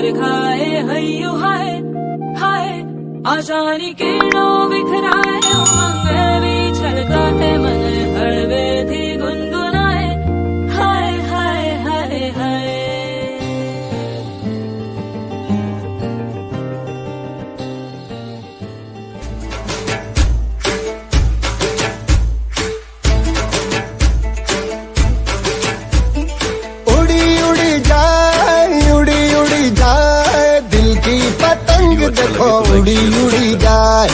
कर खाए हय्यू हाय हाय आशानी किरणों बिखराए उमंग भी छलकाए मन हड़वे थी गुनगुनाए हाय हाय हाय हाय देखो उड़ी उड़ी जाए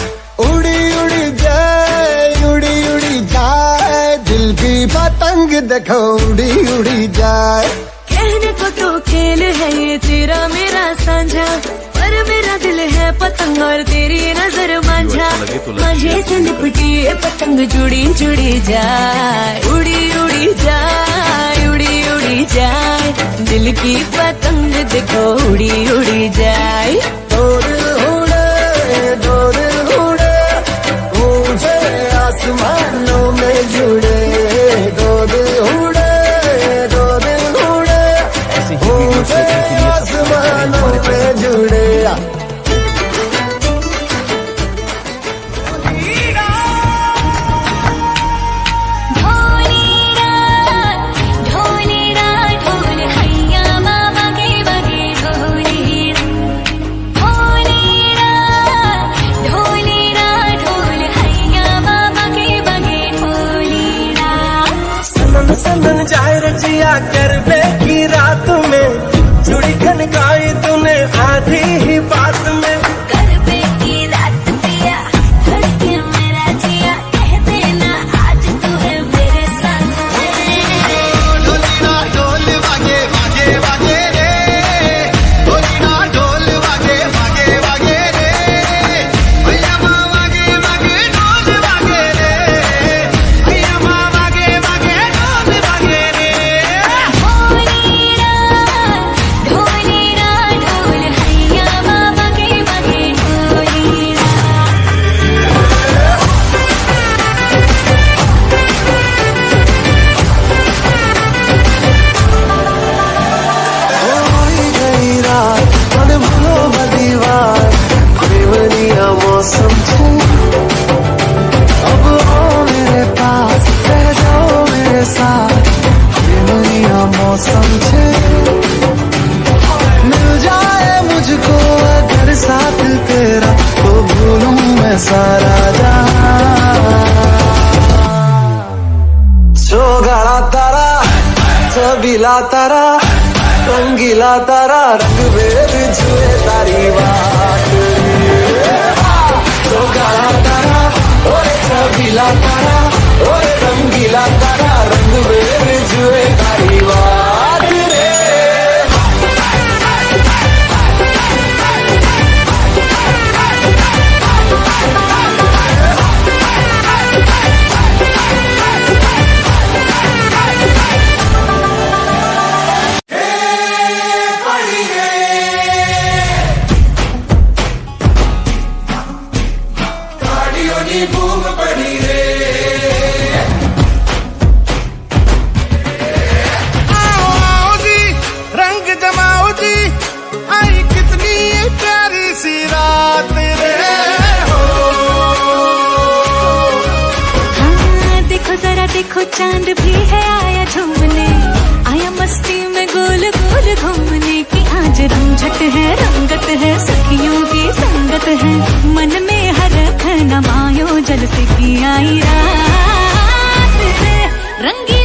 उड़ी उड़ी जाए उड़ी उड़ी जाए दिल की पतंग देखो उड़ी उड़ी जाए। कहने को तो खेल है ये तेरा मेरा साझा पर मेरा दिल है पतंग और तेरी नजर मांझा मांझे से लिपटी ये पतंग जुड़ी जुड़ी जाए उड़ी उड़ी जाए उड़ी उड़ी जाए दिल की पतंग देखो उड़ी उड़ी जाए। आसमानों में जुड़े दो दिल उड़े दो दिल उड़े आसमानों में जुड़े। सनन जाए रजिया करने की रात में चूड़ी खनकाई तूने आधी ही बात में करबे की रात पिया धड़के मेरा जिया कह देना आज तू है मेरे साथ। ढोलीना ढोल वागे वागे वागे रे ढोलीना ढोल वागे वागे वागे रे भैया माँ वागे वागे ढोल वागे रे भैया माँ वागे वागे ढोल वागे रे। ढोलीरा ढोल हैया बाबा के बगे ढोलीरा। गई रात मन भलो दीवार बेवनिया मौसम छे अब आओ मेरे पास रह जाओ मेरे साथ बेवनिया मौसम छे मिल जाए मुझको अगर साथ तेरा तो भूलूं मैं सारा जहां। सोगड़ा तारा सबीला तारा रंगीला तारा रंग बेर जुए तारी बात तो गाला तारा ओए सबीला तारा ओए रंगीला तारा रंग बेर जुए तारी बात रे। बूम पड़ी रे आओ जी रंग जमाओ जी आई कितनी प्यारी सी रात रे हो। हाँ देखो जरा देखो चांद भी है आया झूमने आया मस्ती में गोल गोल घूमने की आज रंझट है रंगत है सखियों की संगत है मन में हरख नमायो जल से की आई रात रे रंगी